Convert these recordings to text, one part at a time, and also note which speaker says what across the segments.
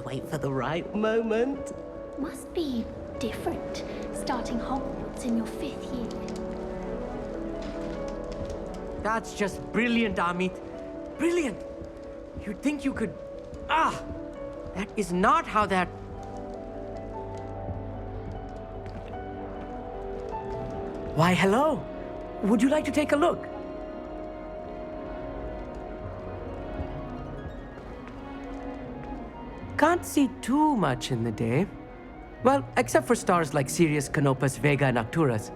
Speaker 1: wait for the right moment.
Speaker 2: Must be different, starting Hogwarts in your 5th year.
Speaker 1: That's just brilliant, Amit. Brilliant! You'd think you could... That is not how that... Why, hello. Would you like to take a look? Can't see too much in the day. Well, except for stars like Sirius, Canopus, Vega, and Arcturus.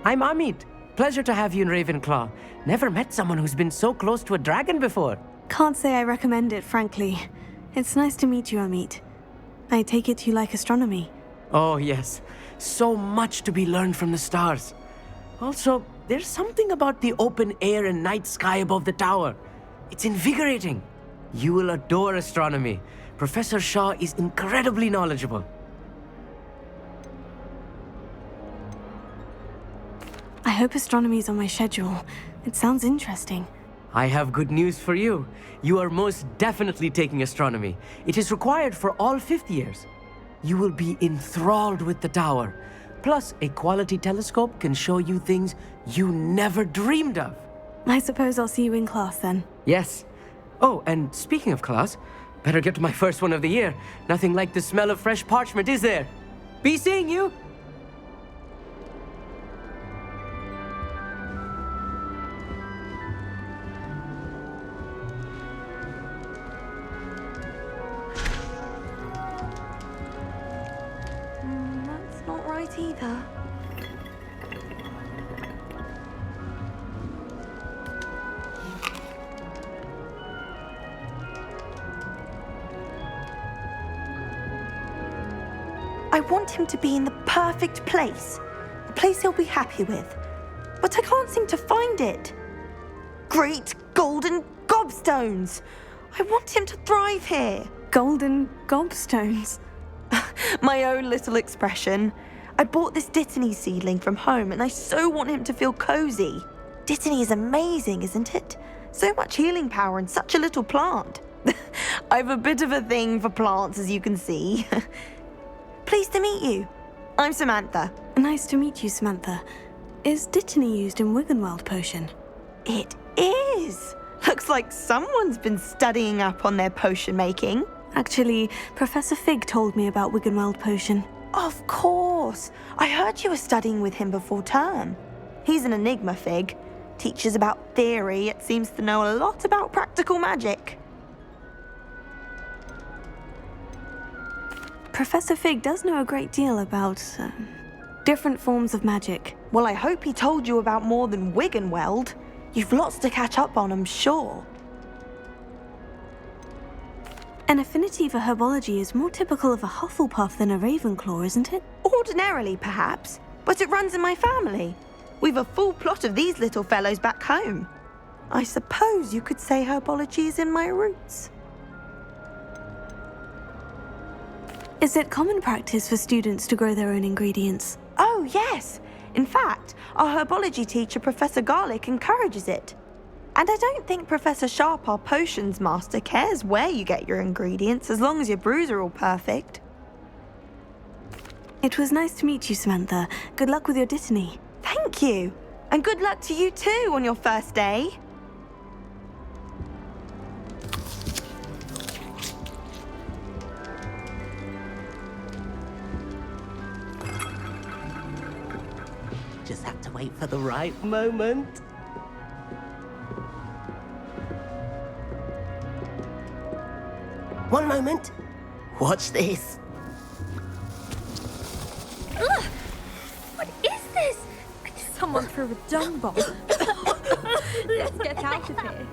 Speaker 1: I'm Amit. Pleasure to have you in Ravenclaw. Never met someone who's been so close to a dragon before.
Speaker 3: Can't say I recommend it, frankly. It's nice to meet you, Amit. I take it you like astronomy.
Speaker 1: Oh, yes. So much to be learned from the stars. Also, there's something about the open air and night sky above the tower. It's invigorating. You will adore astronomy. Professor Shaw is incredibly knowledgeable.
Speaker 3: I hope astronomy's on my schedule. It sounds interesting.
Speaker 1: I have good news for you. You are most definitely taking astronomy. It is required for all 5th years. You will be enthralled with the tower. Plus, a quality telescope can show you things you never dreamed of.
Speaker 3: I suppose I'll see you in class then.
Speaker 1: Yes. Oh, and speaking of class, better get to my first one of the year. Nothing like the smell of fresh parchment, is there? Be seeing you!
Speaker 3: That's not right either.
Speaker 4: I want him to be in the perfect place. A place he'll be happy with. But I can't seem to find it. Great golden gobstones! I want him to thrive here.
Speaker 3: Golden gobstones.
Speaker 4: My own little expression. I bought this Dittany seedling from home and I so want him to feel cozy. Dittany is amazing, isn't it? So much healing power in such a little plant. I've a bit of a thing for plants, as you can see. Pleased to meet you. I'm Samantha.
Speaker 3: Nice to meet you, Samantha. Is Dittany used in Wiggenweld potion?
Speaker 4: It is. Looks like someone's been studying up on their potion making.
Speaker 3: Actually, Professor Fig told me about Wiggenweld potion.
Speaker 4: Of course. I heard you were studying with him before term. He's an enigma, Fig. Teaches about theory, yet seems to know a lot about practical magic.
Speaker 3: Professor Fig does know a great deal about different forms of magic.
Speaker 4: Well, I hope he told you about more than Wiggenweld. You've lots to catch up on, I'm sure.
Speaker 3: An affinity for herbology is more typical of a Hufflepuff than a Ravenclaw, isn't it?
Speaker 4: Ordinarily, perhaps, but it runs in my family. We've a full plot of these little fellows back home. I suppose you could say herbology is in my roots.
Speaker 3: Is it common practice for students to grow their own ingredients?
Speaker 4: Oh, yes. In fact, our herbology teacher, Professor Garlick, encourages it. And I don't think Professor Sharp, our potions master, cares where you get your ingredients as long as your brews are all perfect.
Speaker 3: It was nice to meet you, Samantha. Good luck with your Dittany.
Speaker 4: Thank you. And good luck to you too on your first day.
Speaker 1: Just have to wait for the right moment. One moment. Watch this.
Speaker 2: Ugh! What is this?
Speaker 5: Someone threw a dung bomb. Let's get out of here.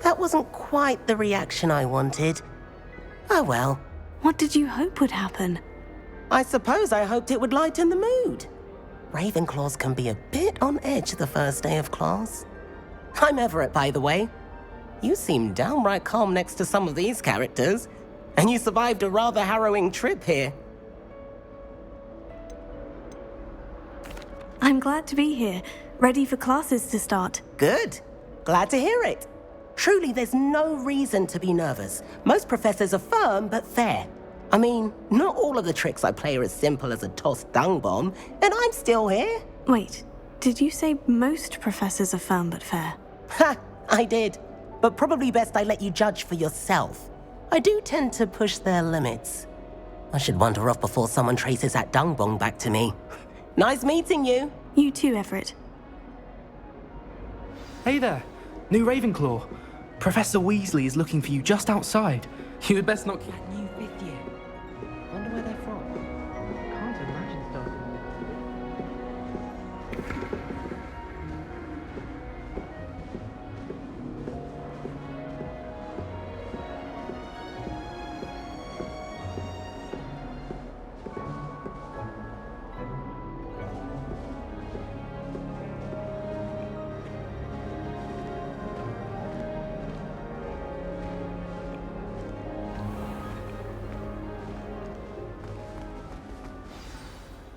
Speaker 1: That wasn't quite the reaction I wanted. Oh well.
Speaker 3: What did you hope would happen?
Speaker 1: I suppose I hoped it would lighten the mood. Ravenclaws can be a bit on edge the first day of class. I'm Everett, by the way. You seem downright calm next to some of these characters, and you survived a rather harrowing trip here.
Speaker 3: I'm glad to be here, ready for classes to start.
Speaker 1: Good. Glad to hear it. Truly, there's no reason to be nervous. Most professors are firm but fair. I mean, not all of the tricks I play are as simple as a tossed dung bomb, and I'm still here.
Speaker 3: Wait, did you say most professors are firm but fair?
Speaker 1: Ha! I did. But probably best I let you judge for yourself. I do tend to push their limits. I should wander off before someone traces that dung bomb back to me. Nice meeting you.
Speaker 3: You too, Everett.
Speaker 6: Hey there, new Ravenclaw. Professor Weasley is looking for you just outside. You had best not keep...
Speaker 1: That new fifth year. Wonder where they're from. Can't imagine starting.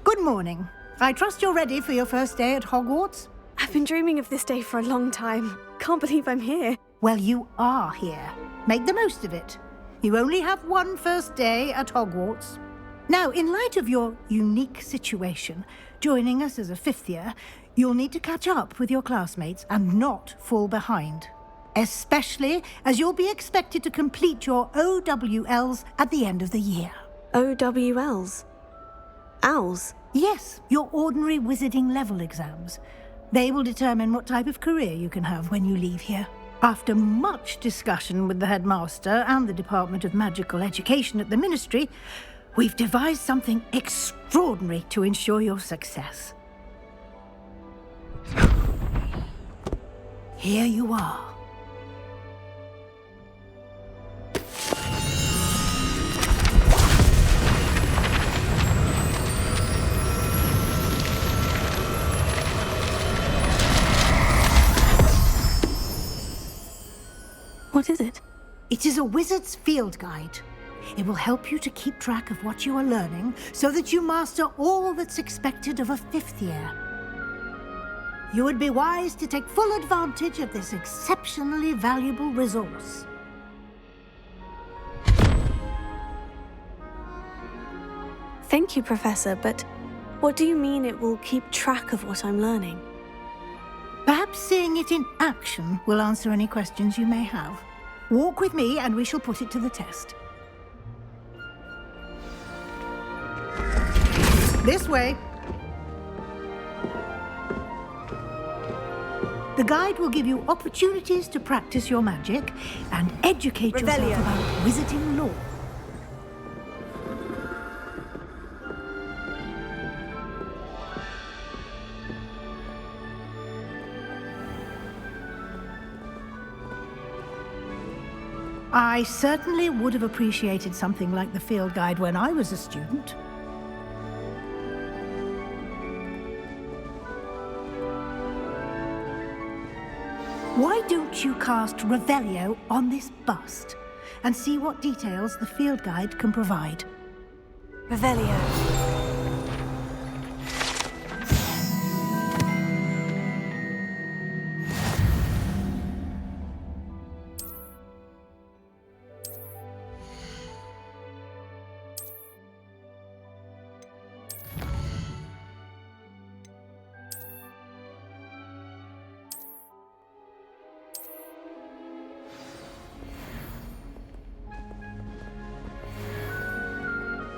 Speaker 7: Good morning. I trust you're ready for your first day at Hogwarts?
Speaker 3: I've been dreaming of this day for a long time. Can't believe I'm here.
Speaker 7: Well, you are here. Make the most of it. You only have one first day at Hogwarts. Now, in light of your unique situation, joining us as a fifth year, you'll need to catch up with your classmates and not fall behind. Especially as you'll be expected to complete your OWLs at the end of the year.
Speaker 3: OWLs? Owls?
Speaker 7: Yes, your ordinary wizarding level exams. They will determine what type of career you can have when you leave here. After much discussion with the headmaster and the Department of Magical Education at the Ministry, we've devised something extraordinary to ensure your success. Here you are.
Speaker 3: What is it?
Speaker 7: It is a wizard's field guide. It will help you to keep track of what you are learning so that you master all that's expected of a fifth year. You would be wise to take full advantage of this exceptionally valuable resource.
Speaker 3: Thank you, Professor, but what do you mean it will keep track of what I'm learning?
Speaker 7: Perhaps seeing it in action will answer any questions you may have. Walk with me and we shall put it to the test. This way. The guide will give you opportunities to practice your magic and educate yourself
Speaker 3: Revelio.
Speaker 7: about wizarding lore. I certainly would have appreciated something like the field guide when I was a student. Why don't you cast Revelio on this bust and see what details the field guide can provide?
Speaker 3: Revelio.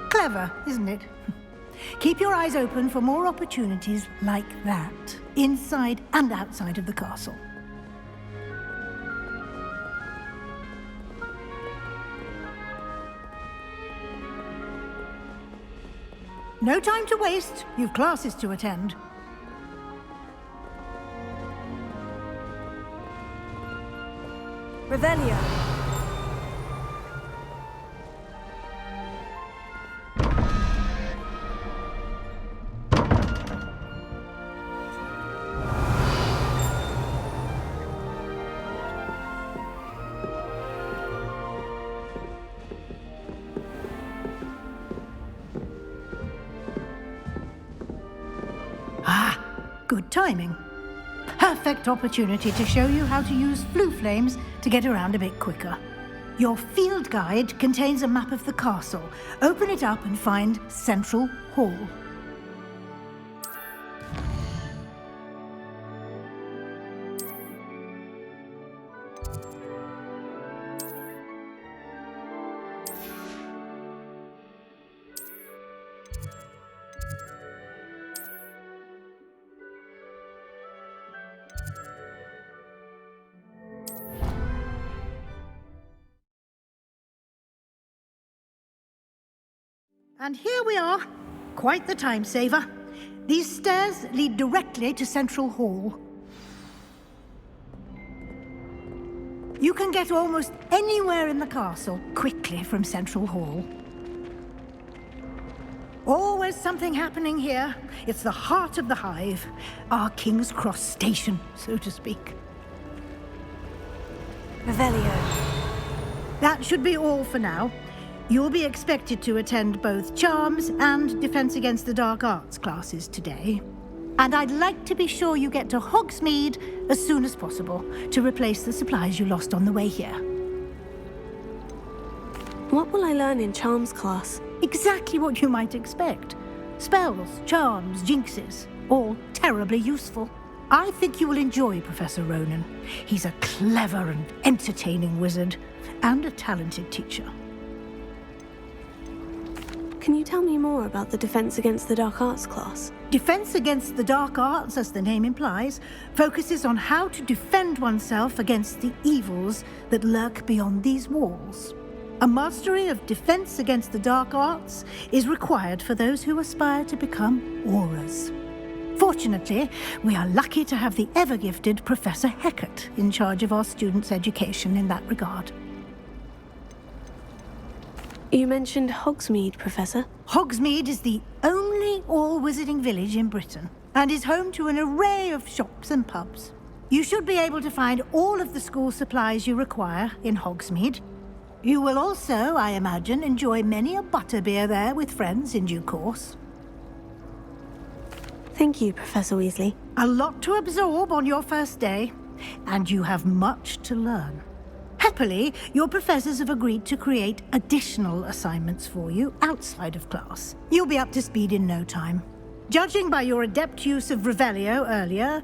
Speaker 7: Clever, isn't it? Keep your eyes open for more opportunities like that, inside and outside of the castle. No time to waste. You've classes to attend.
Speaker 3: Revelio.
Speaker 7: Ah, good timing. Ha! perfect opportunity to show you how to use flue flames to get around a bit quicker. Your field guide contains a map of the castle. Open it up and find Central Hall. And here we are. Quite the time saver. These stairs lead directly to Central Hall. You can get almost anywhere in the castle quickly from Central Hall. Always something happening here. It's the heart of the hive. Our King's Cross station, so to speak.
Speaker 3: Revelio.
Speaker 7: That should be all for now. You'll be expected to attend both Charms and Defense Against the Dark Arts classes today. And I'd like to be sure you get to Hogsmeade as soon as possible to replace the supplies you lost on the way here.
Speaker 3: What will I learn in Charms class?
Speaker 7: Exactly what you might expect. Spells, charms, jinxes, all terribly useful. I think you will enjoy Professor Ronan. He's a clever and entertaining wizard, and a talented teacher.
Speaker 3: Can you tell me more about the Defense Against the Dark Arts class?
Speaker 7: Defense Against the Dark Arts, as the name implies, focuses on how to defend oneself against the evils that lurk beyond these walls. A mastery of Defense Against the Dark Arts is required for those who aspire to become auras. Fortunately, we are lucky to have the ever-gifted Professor Hecat in charge of our students' education in that regard.
Speaker 3: You mentioned Hogsmeade, Professor.
Speaker 7: Hogsmeade is the only all-wizarding village in Britain and is home to an array of shops and pubs. You should be able to find all of the school supplies you require in Hogsmeade. You will also, I imagine, enjoy many a butterbeer there with friends in due course.
Speaker 3: Thank you, Professor Weasley.
Speaker 7: A lot to absorb on your first day, and you have much to learn. Happily, your professors have agreed to create additional assignments for you outside of class. You'll be up to speed in no time. Judging by your adept use of Revelio earlier,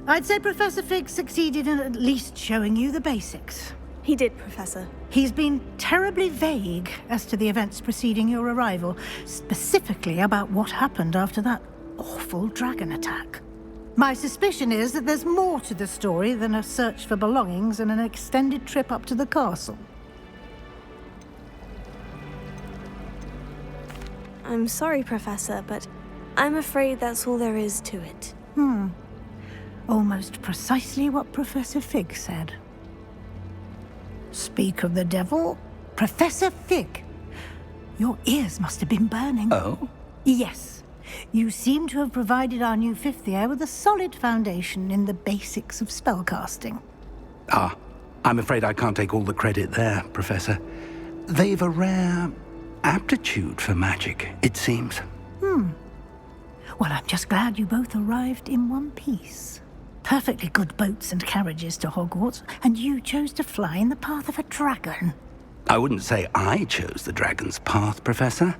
Speaker 7: I'd say Professor Fig succeeded in at least showing you the basics.
Speaker 3: He did, Professor.
Speaker 7: He's been terribly vague as to the events preceding your arrival, specifically about what happened after that awful dragon attack. My suspicion is that there's more to the story than a search for belongings and an extended trip up to the castle.
Speaker 3: I'm sorry, Professor, but I'm afraid that's all there is to it.
Speaker 7: Almost precisely what Professor Fig said. Speak of the devil, Professor Fig. Your ears must have been burning.
Speaker 8: Oh?
Speaker 7: Yes. You seem to have provided our new fifth year with a solid foundation in the basics of spellcasting.
Speaker 8: Ah, I'm afraid I can't take all the credit there, Professor. They've a rare aptitude for magic, it seems.
Speaker 7: Well, I'm just glad you both arrived in one piece. Perfectly good boats and carriages to Hogwarts, and you chose to fly in the path of a dragon.
Speaker 8: I wouldn't say I chose the dragon's path, Professor.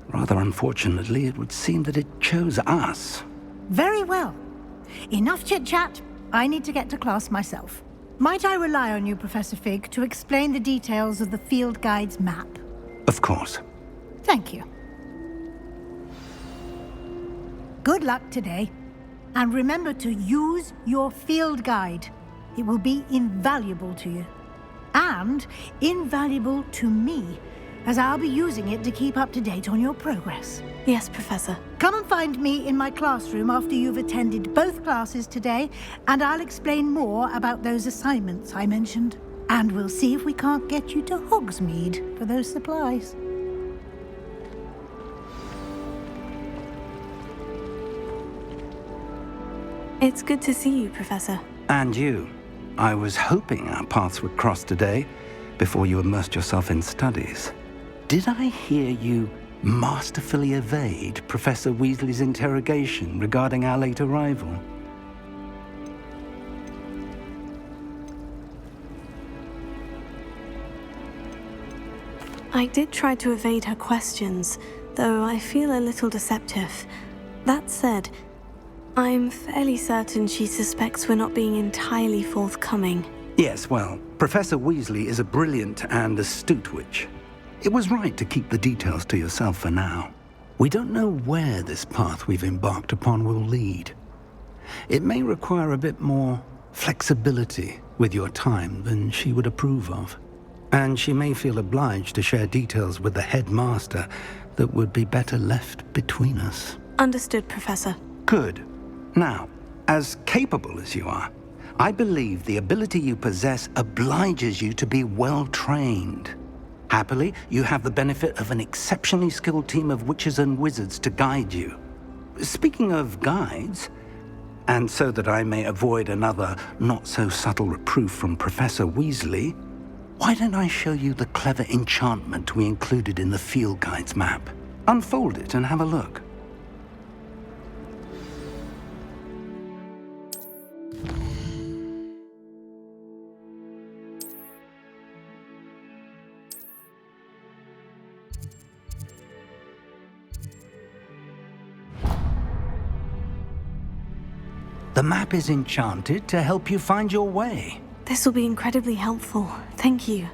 Speaker 8: Rather unfortunately, it would seem that it chose us.
Speaker 7: Very well. Enough chit-chat. I need to get to class myself. Might I rely on you, Professor Fig, to explain the details of the field guide's map?
Speaker 8: Of course.
Speaker 7: Thank you. Good luck today. And remember to use your field guide. It will be invaluable to you. And invaluable to me, as I'll be using it to keep up to date on your progress.
Speaker 3: Yes, Professor.
Speaker 7: Come and find me in my classroom after you've attended both classes today, and I'll explain more about those assignments I mentioned. And we'll see if we can't get you to Hogsmeade for those supplies.
Speaker 3: It's good to see you, Professor.
Speaker 8: And you. I was hoping our paths would cross today, before you immersed yourself in studies. Did I hear you masterfully evade Professor Weasley's interrogation regarding our late arrival?
Speaker 3: I did try to evade her questions, though I feel a little deceptive. That said, I'm fairly certain she suspects we're not being entirely forthcoming.
Speaker 8: Yes, well, Professor Weasley is a brilliant and astute witch. It was right to keep the details to yourself for now. We don't know where this path we've embarked upon will lead. It may require a bit more flexibility with your time than she would approve of. And she may feel obliged to share details with the headmaster that would be better left between us.
Speaker 3: Understood, Professor.
Speaker 8: Good. Now, as capable as you are, I believe the ability you possess obliges you to be well-trained. Happily, you have the benefit of an exceptionally skilled team of witches and wizards to guide you. Speaking of guides, and so that I may avoid another not-so-subtle reproof from Professor Weasley, why don't I show you the clever enchantment we included in the field guide's map? Unfold it and have a look. The map is enchanted to help you find your way.
Speaker 3: This will be incredibly helpful. Thank you.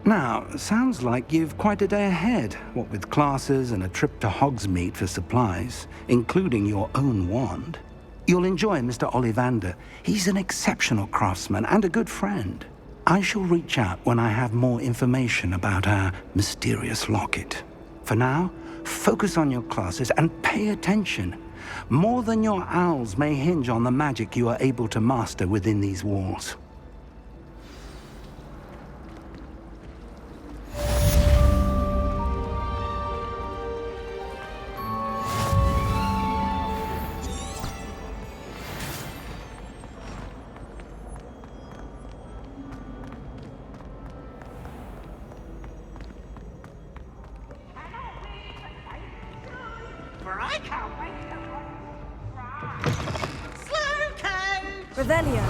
Speaker 8: Now, sounds like you've quite a day ahead, what with classes and a trip to Hogsmeade for supplies, including your own wand. You'll enjoy Mr. Ollivander. He's an exceptional craftsman and a good friend. I shall reach out when I have more information about our mysterious locket. For now, focus on your classes and pay attention. More than your owls may hinge on the magic you are able to master within these walls.
Speaker 5: Revelio.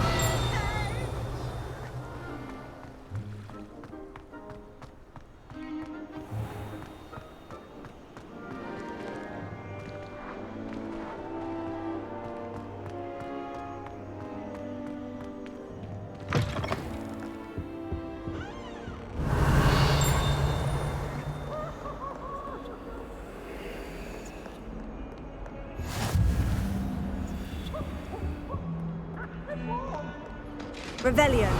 Speaker 5: Revelio.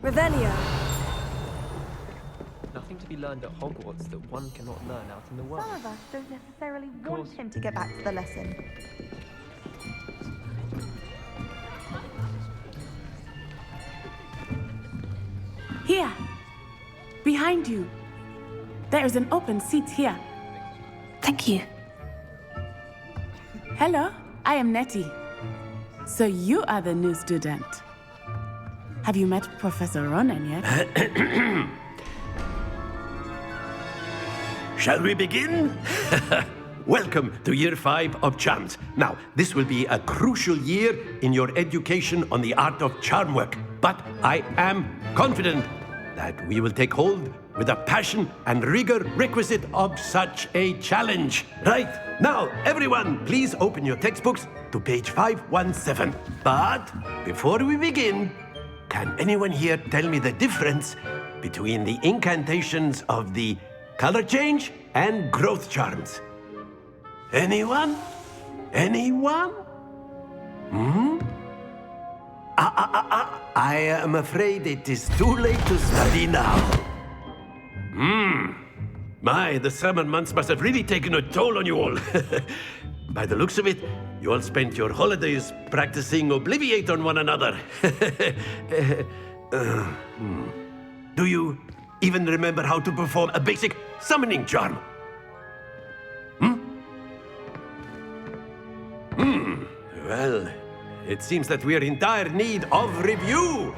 Speaker 5: Revelio.
Speaker 9: Nothing to be learned at Hogwarts that one cannot learn out in the world.
Speaker 4: Some of us don't necessarily want him to get back to the lesson.
Speaker 10: Here, behind you. There is an open seat here.
Speaker 3: Thank you.
Speaker 10: Hello, I am Nettie. So you are the new student. Have you met Professor Ronan yet?
Speaker 11: Shall we begin? Welcome to Year 5 of Charms. Now, this will be a crucial year in your education on the art of charm work. But I am confident that we will take hold with the passion and rigor requisite of such a challenge. Right, now, everyone, please open your textbooks to page 517. But before we begin, can anyone here tell me the difference between the incantations of the color change and growth charms? Anyone? Anyone? I am afraid it is too late to study now. My, the summer months must have really taken a toll on you all. By the looks of it, you all spent your holidays practicing Obliviate on one another. Do you even remember how to perform a basic summoning charm? Well, it seems that we are in dire need of review.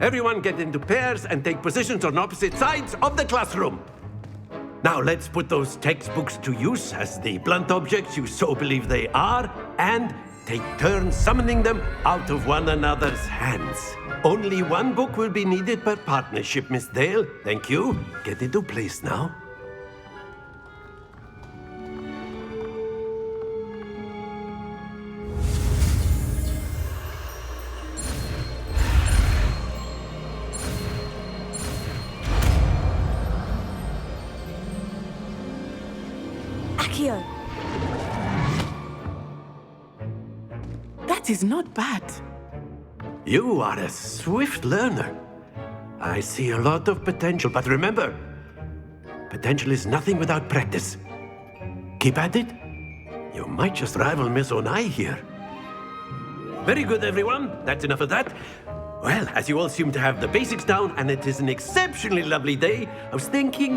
Speaker 11: Everyone get into pairs and take positions on opposite sides of the classroom. Now let's put those textbooks to use as the blunt objects you so believe they are, and take turns summoning them out of one another's hands. Only one book will be needed per partnership, Miss Dale. Thank you. Get into place now.
Speaker 5: Accio!
Speaker 10: That is not bad.
Speaker 11: You are a swift learner. I see a lot of potential, but remember, potential is nothing without practice. Keep at it. You might just rival Miss Onai here. Very good, everyone. That's enough of that. Well, as you all seem to have the basics down, and it is an exceptionally lovely day, I was thinking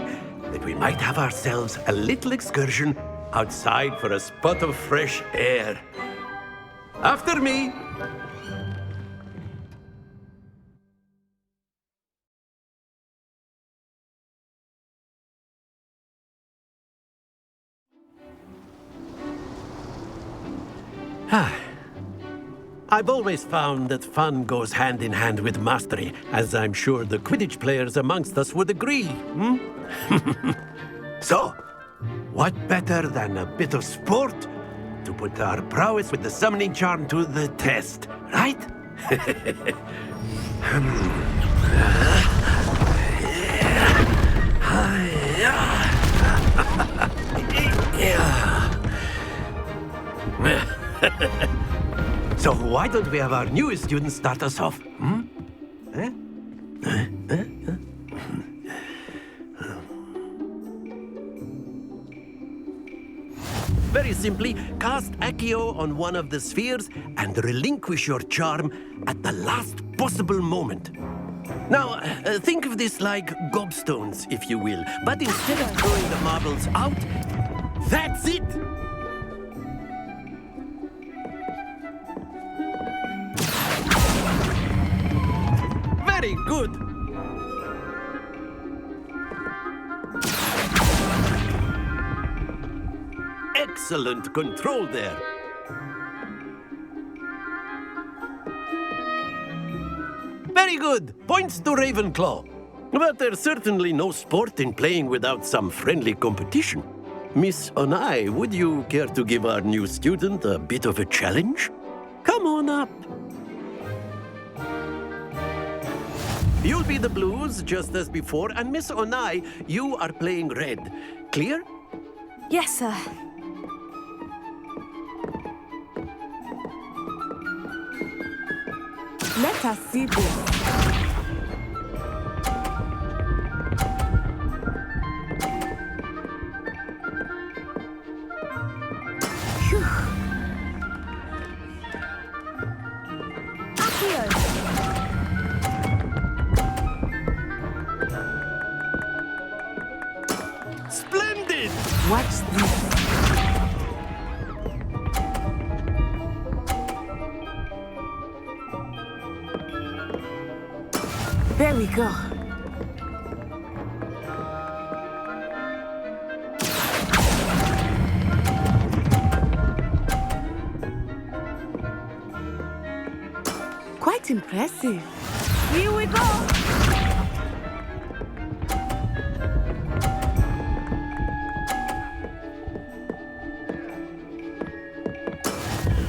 Speaker 11: that we might have ourselves a little excursion outside for a spot of fresh air. After me. I've always found that fun goes hand in hand with mastery, as I'm sure the Quidditch players amongst us would agree. So, what better than a bit of sport to put our prowess with the summoning charm to the test, right? So why don't we have our newest student start us off? Very simply, cast Accio on one of the spheres and relinquish your charm at the last possible moment. Now, think of this like gobstones, if you will. But instead of throwing the marbles out, that's it! Very good! Excellent control there. Very good. Points to Ravenclaw. But there's certainly no sport in playing without some friendly competition. Miss Onai, would you care to give our new student a bit of a challenge? Come on up. You'll be the blues, just as before, and Miss Onai, you are playing red. Clear?
Speaker 5: Yes, sir.
Speaker 10: Let us see this.
Speaker 11: Splendid!
Speaker 10: Watch this. There we go. Quite impressive. Here we go.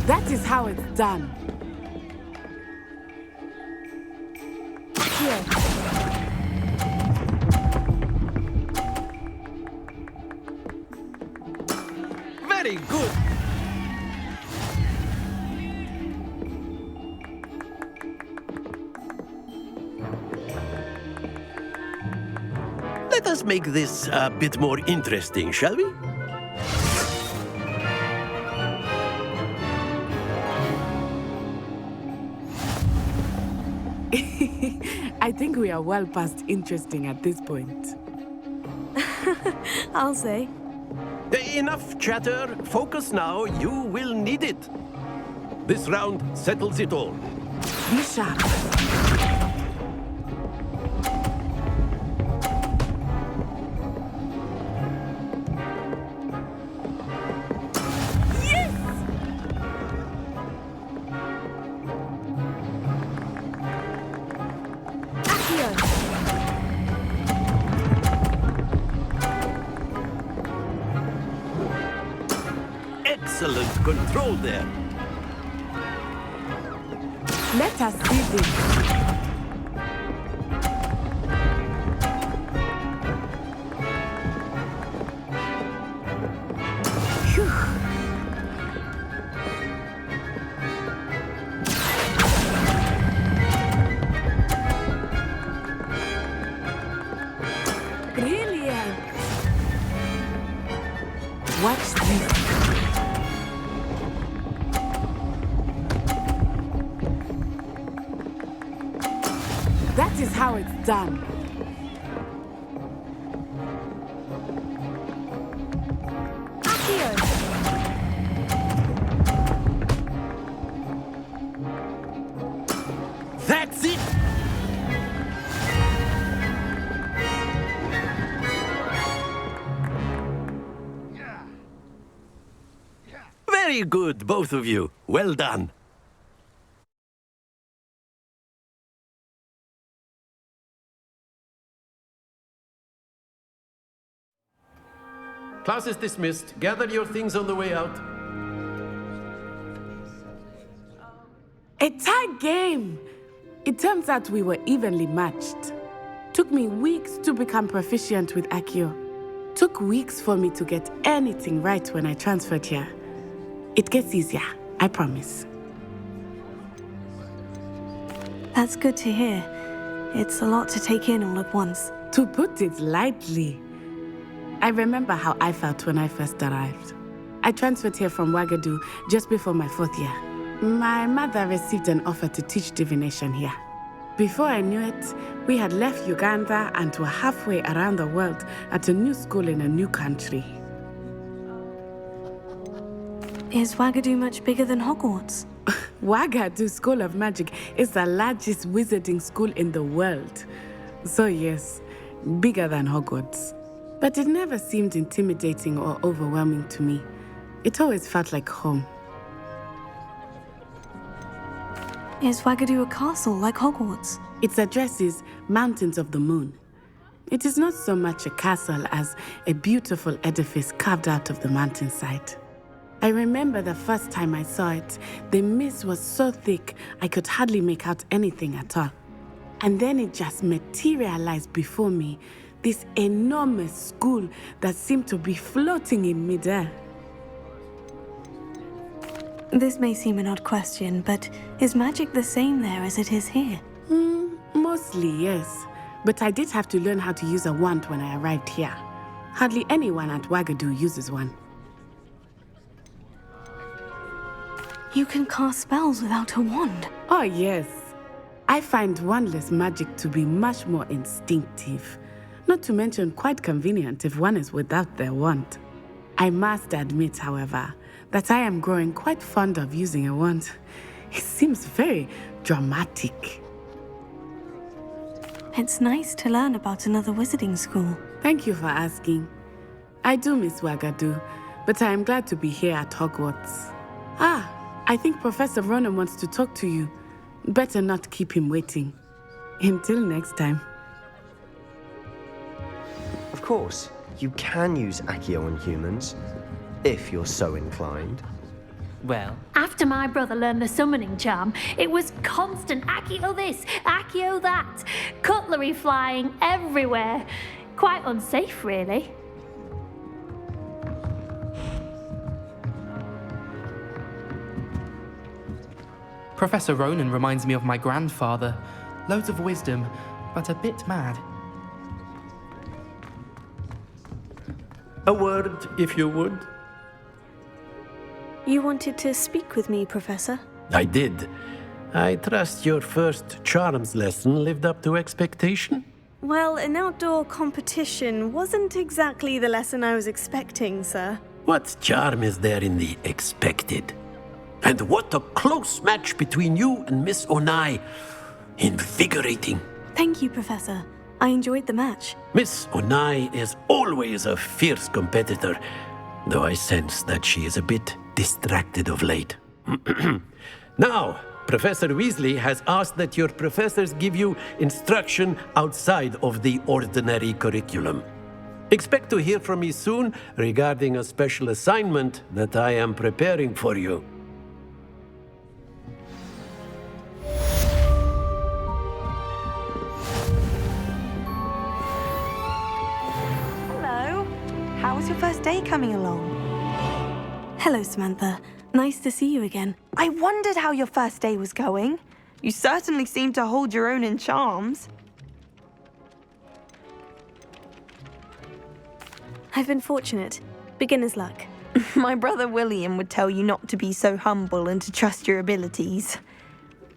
Speaker 10: That is how it's done.
Speaker 5: Here.
Speaker 11: Very good. Let us make this a bit more interesting, shall we?
Speaker 10: I think we are well past interesting at this point.
Speaker 3: I'll say.
Speaker 11: Enough chatter. Focus now. You will need it. This round settles it all.
Speaker 10: Be sharp.
Speaker 11: Excellent control there.
Speaker 10: Let us see this. Phew. Brilliant. Watch this. That is how it's done.
Speaker 11: That's it. Very good, both of you. Well done. Class is dismissed. Gather your things on the way out.
Speaker 10: A tie game! It turns out we were evenly matched. Took me weeks to become proficient with Accio. Took weeks for me to get anything right when I transferred here. It gets easier, I promise.
Speaker 3: That's good to hear. It's a lot to take in all at once.
Speaker 10: To put it lightly. I remember how I felt when I first arrived. I transferred here from Ouagadougou just before my 4th year. My mother received an offer to teach divination here. Before I knew it, we had left Uganda and were halfway around the world at a new school in a new country.
Speaker 3: Is Ouagadougou much bigger than Hogwarts?
Speaker 10: Ouagadougou School of Magic is the largest wizarding school in the world. So yes, bigger than Hogwarts. But it never seemed intimidating or overwhelming to me. It always felt like home.
Speaker 3: Is Ouagadougou a castle like Hogwarts?
Speaker 10: Its address is Mountains of the Moon. It is not so much a castle as a beautiful edifice carved out of the mountainside. I remember the first time I saw it, the mist was so thick I could hardly make out anything at all. And then it just materialized before me, this enormous school that seemed to be floating in midair.
Speaker 3: This may seem an odd question, but is magic the same there as it is here?
Speaker 10: Mostly, yes. But I did have to learn how to use a wand when I arrived here. Hardly anyone at Ouagadougou uses one.
Speaker 3: You can cast spells without a wand?
Speaker 10: Oh, yes. I find wandless magic to be much more instinctive. Not to mention quite convenient if one is without their wand. I must admit, however, that I am growing quite fond of using a wand. It seems very dramatic.
Speaker 3: It's nice to learn about another wizarding school.
Speaker 10: Thank you for asking. I do miss Ouagadougou, but I am glad to be here at Hogwarts. I think Professor Ronan wants to talk to you. Better not keep him waiting. Until next time.
Speaker 12: Of course, you can use Accio on humans, if you're so inclined.
Speaker 9: Well,
Speaker 2: After my brother learned the summoning charm, it was constant Accio this, Accio that, cutlery flying everywhere. Quite unsafe, really.
Speaker 6: Professor Ronan reminds me of my grandfather. Loads of wisdom, but a bit mad.
Speaker 11: A word, if you would.
Speaker 3: You wanted to speak with me, Professor?
Speaker 11: I did. I trust your first charms lesson lived up to expectation?
Speaker 3: Well, an outdoor competition wasn't exactly the lesson I was expecting, sir.
Speaker 11: What charm is there in the expected? And what a close match between you and Miss Onai. Invigorating.
Speaker 3: Thank you, Professor. I enjoyed the match.
Speaker 11: Miss Onai is always a fierce competitor, though I sense that she is a bit distracted of late. Now, Professor Weasley has asked that your professors give you instruction outside of the ordinary curriculum. Expect to hear from me soon regarding a special assignment that I am preparing for you.
Speaker 4: Hello. How was your first day coming along?
Speaker 3: Hello, Samantha. Nice to see you again.
Speaker 4: I wondered how your first day was going. You certainly seem to hold your own in charms.
Speaker 3: I've been fortunate. Beginner's luck.
Speaker 4: My brother William would tell you not to be so humble and to trust your abilities.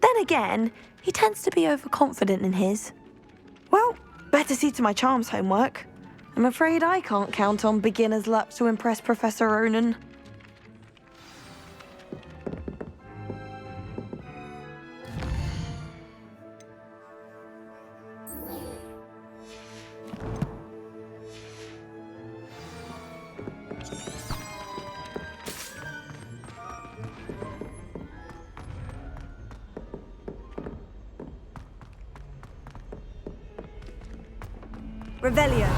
Speaker 4: Then again, he tends to be overconfident in his. Well, better see to my charms homework. I'm afraid I can't count on beginner's luck to impress Professor Ronan. Revelio.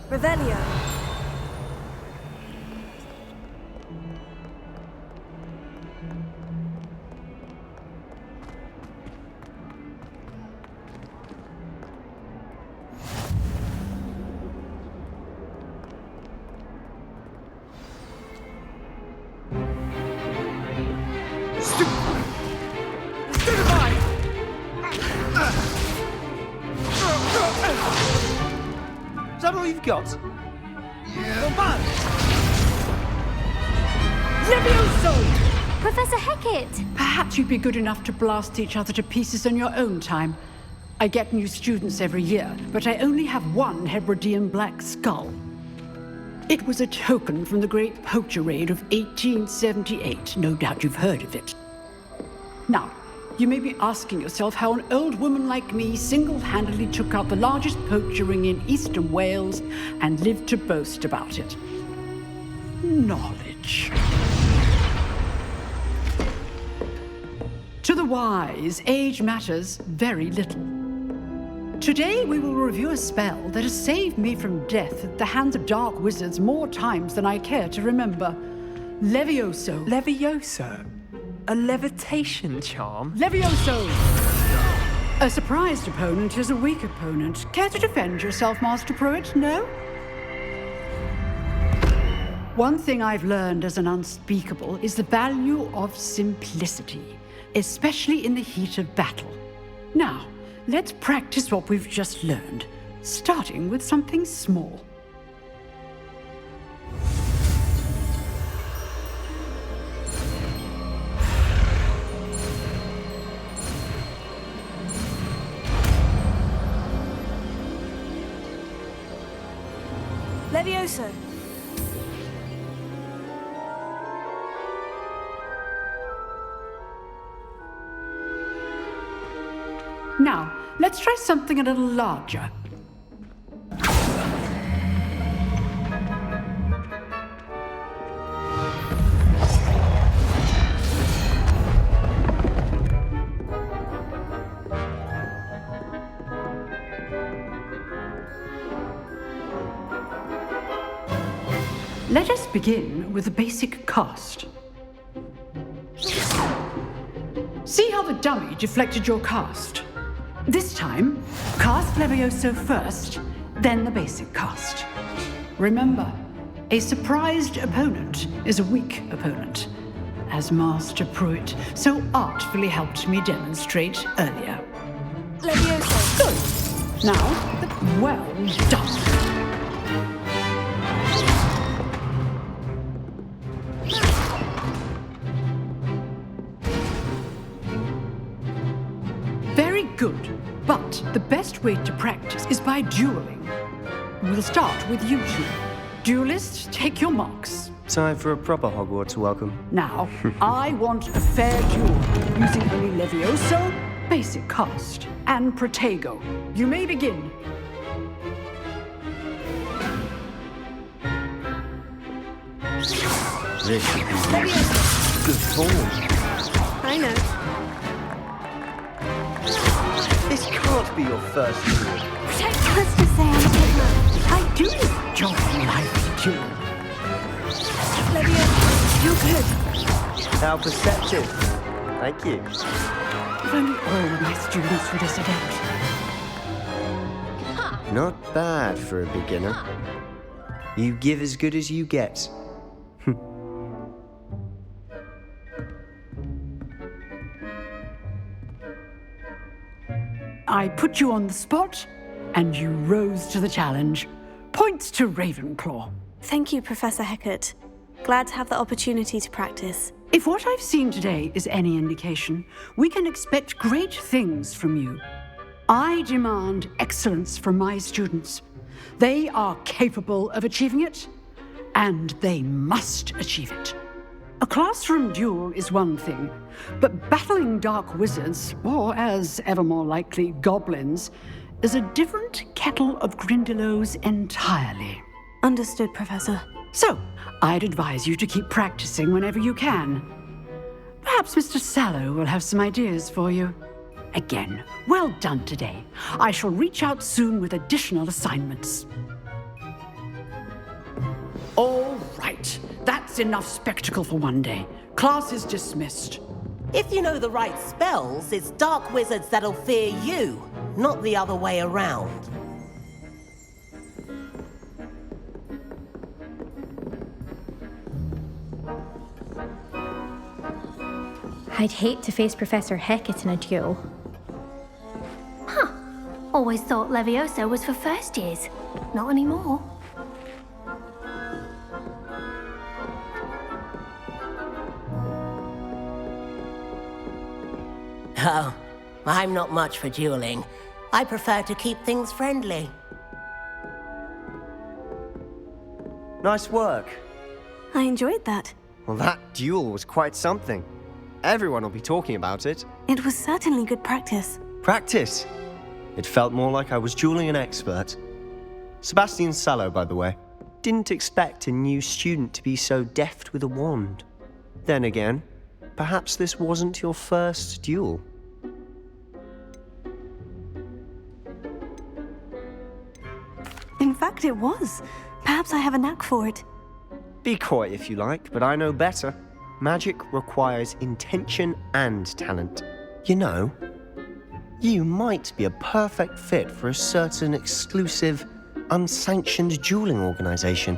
Speaker 4: Revelio.
Speaker 9: Is that all you've got?
Speaker 5: Levioso!
Speaker 2: Professor Hecat!
Speaker 13: Perhaps you'd be good enough to blast each other to pieces in your own time. I get new students every year, but I only have one Hebridean black skull. It was a token from the Great Poacher Raid of 1878. No doubt you've heard of it. Now, you may be asking yourself how an old woman like me single-handedly took out the largest poacher ring in eastern Wales and lived to boast about it. Knowledge. To the wise, age matters very little. Today we will review a spell that has saved me from death at the hands of dark wizards more times than I care to remember. Levioso.
Speaker 9: Levioso? A levitation charm?
Speaker 13: Levioso! A surprised opponent is a weak opponent. Care to defend yourself, Master Pruitt? No? One thing I've learned as an unspeakable is the value of simplicity, especially in the heat of battle. Now, let's practice what we've just learned, starting with something small.
Speaker 4: Levioso.
Speaker 13: Now, let's try something a little larger. Let us begin with the basic cast. See how the dummy deflected your cast? This time, cast Levioso first, then the basic cast. Remember, a surprised opponent is a weak opponent, as Master Pruitt so artfully helped me demonstrate earlier.
Speaker 5: Levioso.
Speaker 13: Good. Now, well done. Very good, but the best way to practice is by dueling. We'll start with you two. Duelists, take your marks.
Speaker 12: Time for a proper Hogwarts welcome.
Speaker 13: Now, I want a fair duel, using only Levioso, basic cast, and Protego. You may begin.
Speaker 12: This should be good form.
Speaker 3: I know.
Speaker 12: This can't be your first duel.
Speaker 3: Let's just say I'm a good man.
Speaker 13: I do enjoy life duel.
Speaker 3: Levioso, you're good.
Speaker 12: How perceptive. Thank you.
Speaker 13: If only all of my students were this adept.
Speaker 12: Not bad for a beginner. You give as good as you get.
Speaker 13: I put you on the spot, and you rose to the challenge. Points to Ravenclaw.
Speaker 3: Thank you, Professor Hecat. Glad to have the opportunity to practice.
Speaker 13: If what I've seen today is any indication, we can expect great things from you. I demand excellence from my students. They are capable of achieving it, and they must achieve it. A classroom duel is one thing, but battling dark wizards, or as ever more likely, goblins, is a different kettle of Grindylows entirely.
Speaker 3: Understood, Professor.
Speaker 13: So, I'd advise you to keep practicing whenever you can. Perhaps Mr. Sallow will have some ideas for you. Again, well done today. I shall reach out soon with additional assignments. All right, that's enough spectacle for one day. Class is dismissed.
Speaker 1: If you know the right spells, it's dark wizards that'll fear you, not the other way around.
Speaker 5: I'd hate to face Professor Hecat in a duel.
Speaker 2: Huh. Always thought Levioso was for first years. Not anymore.
Speaker 1: Oh, I'm not much for dueling. I prefer to keep things friendly.
Speaker 12: Nice work.
Speaker 3: I enjoyed that.
Speaker 12: Well, that duel was quite something. Everyone will be talking about it.
Speaker 3: It was certainly good practice.
Speaker 12: Practice? It felt more like I was dueling an expert. Sebastian Sallow, by the way. Didn't expect a new student to be so deft with a wand. Then again, perhaps this wasn't your first duel.
Speaker 3: In fact, it was. Perhaps I have a knack for it.
Speaker 12: Be coy if you like, but I know better. Magic requires intention and talent. You know, you might be a perfect fit for a certain exclusive, unsanctioned dueling organization.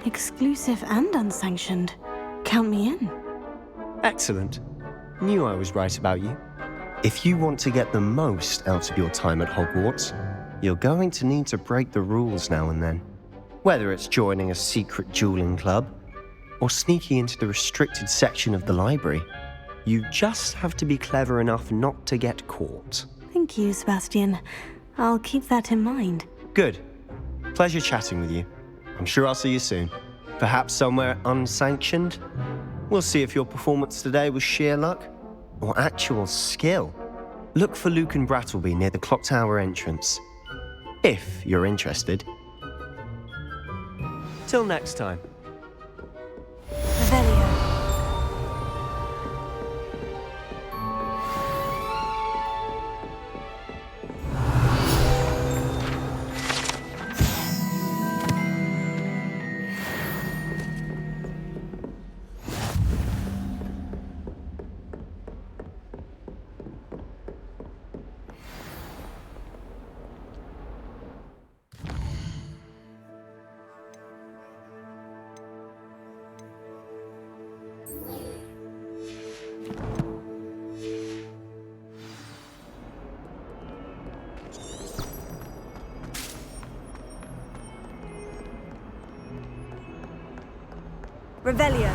Speaker 3: Exclusive and unsanctioned. Count me in.
Speaker 12: Excellent. Knew I was right about you. If you want to get the most out of your time at Hogwarts, you're going to need to break the rules now and then. Whether it's joining a secret dueling club or sneaking into the restricted section of the library, you just have to be clever enough not to get caught.
Speaker 3: Thank you, Sebastian. I'll keep that in mind.
Speaker 12: Good. Pleasure chatting with you. I'm sure I'll see you soon. Perhaps somewhere unsanctioned? We'll see if your performance today was sheer luck or actual skill. Look for Luke and Brattleby near the clock tower entrance, if you're interested. Till next time.
Speaker 3: Revelio.
Speaker 5: Revelio.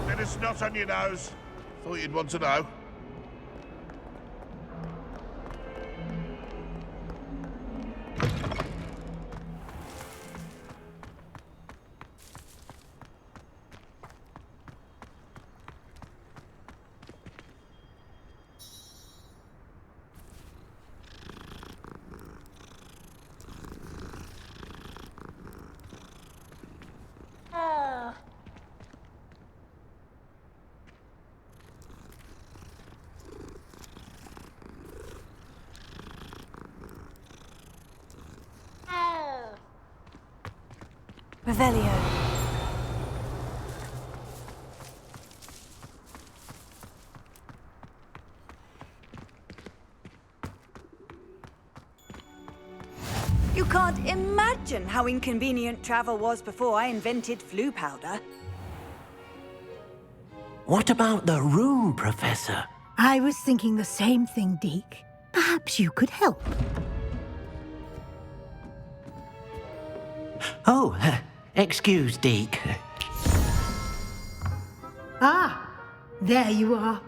Speaker 14: Bit of snot on your nose. Thought you'd want to know.
Speaker 5: Revelio. You can't imagine how inconvenient travel was before I invented flu powder.
Speaker 11: What about the room, Professor?
Speaker 7: I was thinking the same thing, Deke. Perhaps you could help.
Speaker 11: Oh, excuse, Deke.
Speaker 7: Ah, there you are.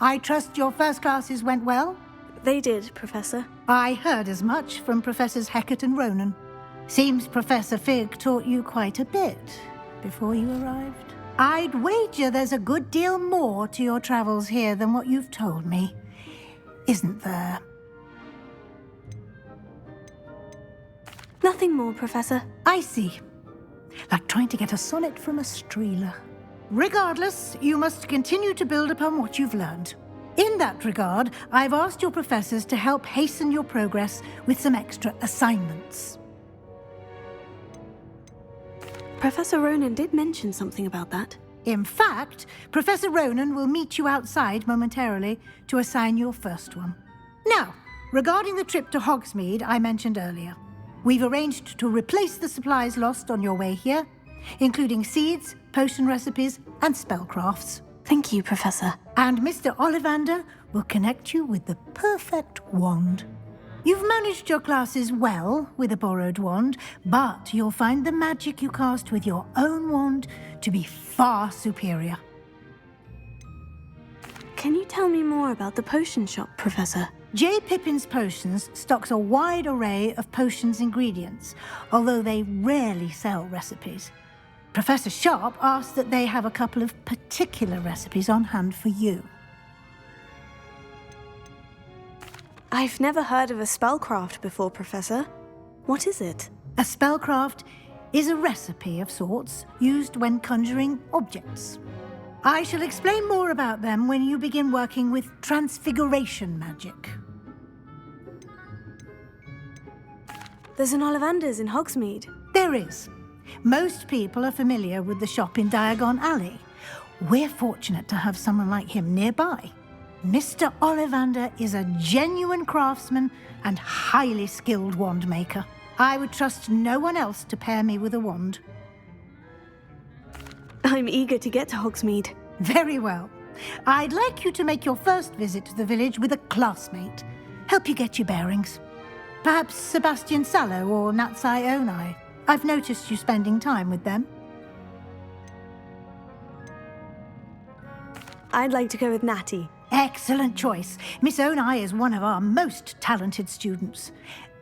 Speaker 7: I trust your first classes went well?
Speaker 3: They did, Professor.
Speaker 7: I heard as much from Professors Hecat and Ronan. Seems Professor Fig taught you quite a bit before you arrived. I'd wager there's a good deal more to your travels here than what you've told me. Isn't there?
Speaker 3: Nothing more, Professor.
Speaker 7: I see. Like trying to get a sonnet from a streeler. Regardless, you must continue to build upon what you've learned. In that regard, I've asked your professors to help hasten your progress with some extra assignments.
Speaker 3: Professor Ronan did mention something about that.
Speaker 7: In fact, Professor Ronan will meet you outside momentarily to assign your first one. Now, regarding the trip to Hogsmeade I mentioned earlier, we've arranged to replace the supplies lost on your way here, including seeds, potion recipes, and spellcrafts.
Speaker 3: Thank you, Professor.
Speaker 7: And Mr. Ollivander will connect you with the perfect wand. You've managed your classes well with a borrowed wand, but you'll find the magic you cast with your own wand to be far superior.
Speaker 3: Can you tell me more about the potion shop, Professor?
Speaker 7: J. Pippin's Potions stocks a wide array of potions ingredients, although they rarely sell recipes. Professor Sharp asked that they have a couple of particular recipes on hand for you.
Speaker 3: I've never heard of a spellcraft before, Professor. What is it?
Speaker 7: A spellcraft is a recipe of sorts used when conjuring objects. I shall explain more about them when you begin working with transfiguration magic.
Speaker 3: There's an Ollivander's in Hogsmeade.
Speaker 7: There is. Most people are familiar with the shop in Diagon Alley. We're fortunate to have someone like him nearby. Mr. Ollivander is a genuine craftsman and highly skilled wand maker. I would trust no one else to pair me with a wand.
Speaker 3: I'm eager to get to Hogsmeade.
Speaker 7: Very well. I'd like you to make your first visit to the village with a classmate. Help you get your bearings. Perhaps Sebastian Sallow or Natsai Onai. I've noticed you spending time with them.
Speaker 3: I'd like to go with Natty.
Speaker 7: Excellent choice. Miss Onai is one of our most talented students.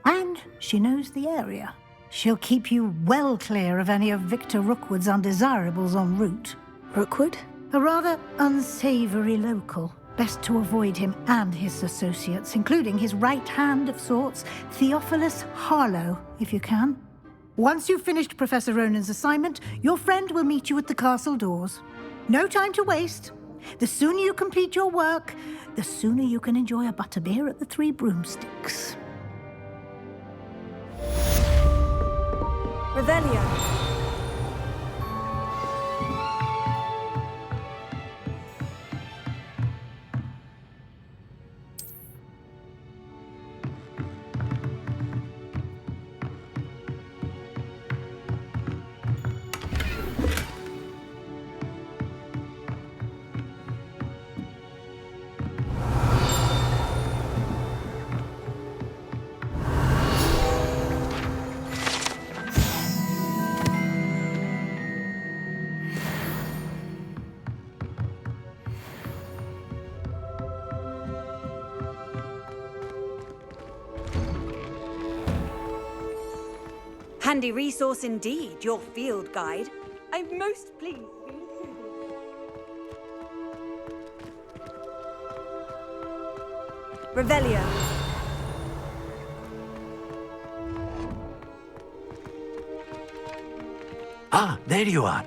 Speaker 7: And she knows the area. She'll keep you well clear of any of Victor Rookwood's undesirables en route.
Speaker 3: Rookwood?
Speaker 7: A rather unsavory local. Best to avoid him and his associates, including his right hand of sorts, Theophilus Harlow, if you can. Once you've finished Professor Ronan's assignment, your friend will meet you at the castle doors. No time to waste. The sooner you complete your work, the sooner you can enjoy a butterbeer at the Three Broomsticks.
Speaker 5: Revelio. handy resource indeed, your field guide. I'm most pleased to be included. Revelio.
Speaker 11: Ah, there you are.